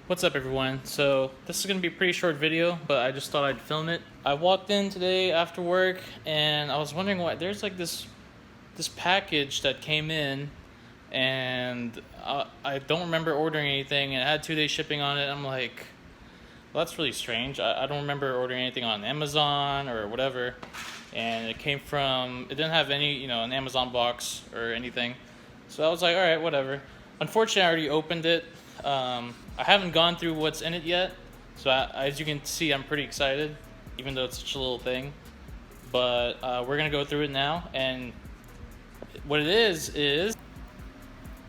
What's up everyone? So this is going to be a pretty short video, but I just thought I'd film it. I walked in today after work and I was wondering why there's like this package that came in, and I don't remember ordering anything, and it had 2-day shipping on it. I'm like, well, that's really strange. I don't remember ordering anything on Amazon or whatever, and it didn't have any, an Amazon box or anything. So I was like, all right, whatever. Unfortunately, I already opened it. I haven't gone through what's in it yet, so as you can see, I'm pretty excited, even though it's such a little thing. But we're gonna go through it now, and what it is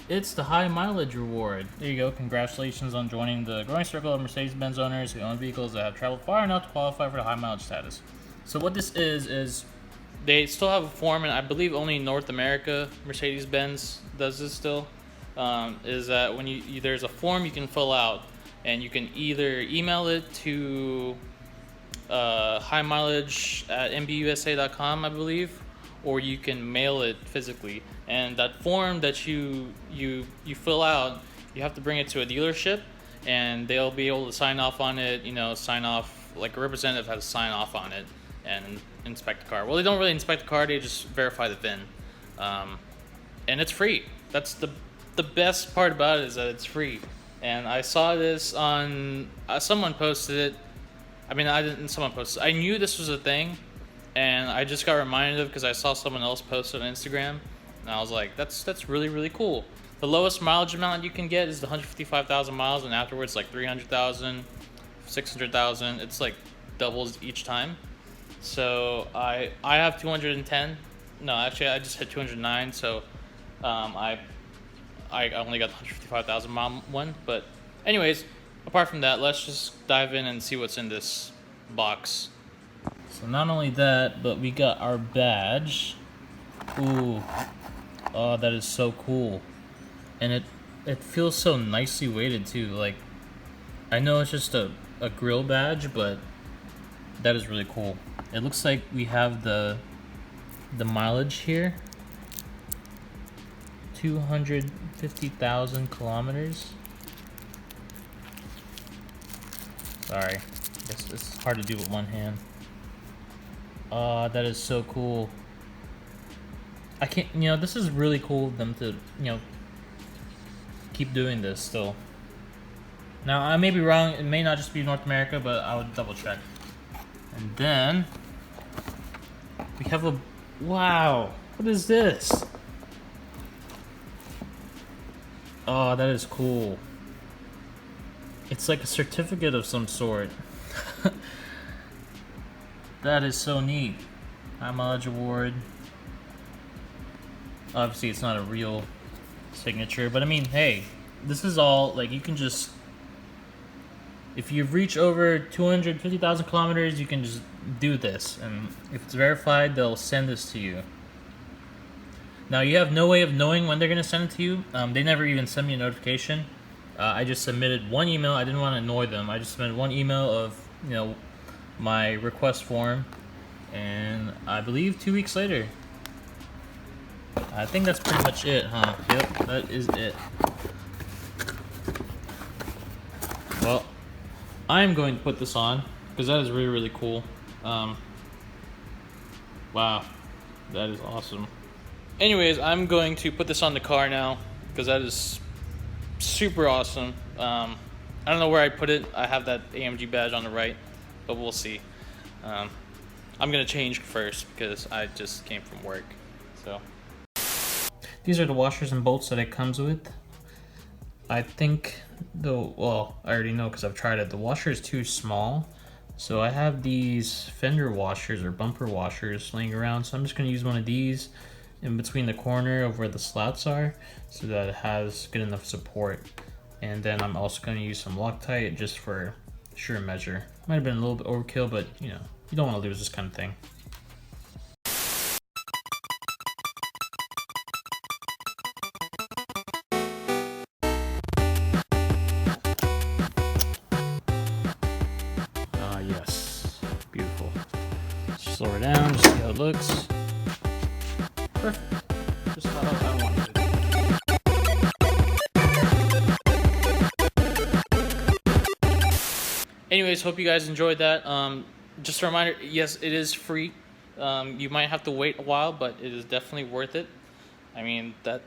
it's the high mileage reward. There you go. Congratulations on joining the growing circle of Mercedes-Benz owners who own vehicles that have traveled far enough to qualify for the high mileage status. So what this is they still have a form, and I believe only North America Mercedes-Benz does this still. Is that when there's a form you can fill out, and you can either email it to high mileage at MBUSA.com, I believe, or you can mail it physically. And that form that you fill out, you have to bring it to a dealership, and they'll be able to sign off on it. Sign off, like a representative has to sign off on it and inspect the car. Well, they don't really inspect the car; they just verify the VIN, and it's free. That's the best part about it, is that it's free. And I saw this on someone posted it. Someone posted it. I knew this was a thing, and I just got reminded of because I saw someone else post it on Instagram, and I was like, that's really, really cool. The lowest mileage amount you can get is the 155,000 miles, and afterwards like 300,000, 600,000. It's like doubles each time. So I have 210. No, actually I just hit 209. So I only got the 155,000 mile one. But anyways, apart from that, let's just dive in and see what's in this box. So not only that, but we got our badge. Ooh. Oh, that is so cool. And it feels so nicely weighted too. Like, I know it's just a grill badge, but that is really cool. It looks like we have the mileage here. 250,000 kilometers. Sorry, it's hard to do with one hand. That is so cool. I can't, this is really cool of them to, keep doing this still. Now, I may be wrong, it may not just be North America, but I would double check. And then we have wow, what is this? Oh, that is cool. It's like a certificate of some sort. That is so neat. High mileage award. Obviously, it's not a real signature, but I mean, hey, this is all, like, you can just, if you've reached over 250,000 kilometers, you can just do this, and if it's verified, they'll send this to you. Now, you have no way of knowing when they're going to send it to you. They never even sent me a notification. I just submitted one email. I didn't want to annoy them. I just submitted one email of, my request form, and I believe 2 weeks later. I think that's pretty much it, huh? Yep, that is it. Well, I'm going to put this on, because that is really, really cool. Wow, that is awesome. Anyways, I'm going to put this on the car now, because that is super awesome. I don't know where I put it. I have that AMG badge on the right, but we'll see. I'm going to change first, because I just came from work. So these are the washers and bolts that it comes with. I think, well, I already know because I've tried it. The washer is too small. So I have these fender washers or bumper washers laying around. So I'm just going to use one of these in between the corner of where the slats are, so that it has good enough support. And then I'm also going to use some Loctite just for sure measure. Might have been a little bit overkill, but you don't want to lose this kind of thing. Yes, beautiful. Slow her down, just see how it looks. Perfect. Just how I wanted it. Anyways, hope you guys enjoyed that. Just a reminder, yes, it is free. You might have to wait a while, but it is definitely worth it. I mean, that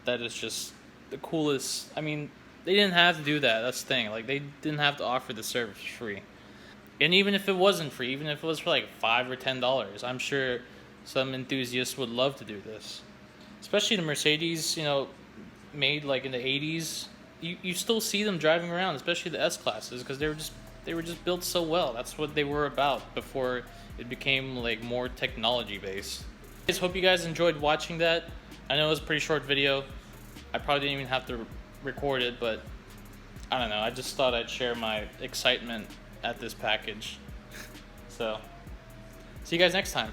is just the coolest. I mean, they didn't have to do that. That's the thing. Like, they didn't have to offer the service free. And even if it wasn't free, even if it was for like $5 or $10, I'm sure some enthusiasts would love to do this. Especially the Mercedes, made like in the '80s. You still see them driving around, especially the S classes, because they were just built so well. That's what they were about before it became like more technology based. I just hope you guys enjoyed watching that. I know it was a pretty short video. I probably didn't even have to record it, but I don't know. I just thought I'd share my excitement at this package. So, see you guys next time.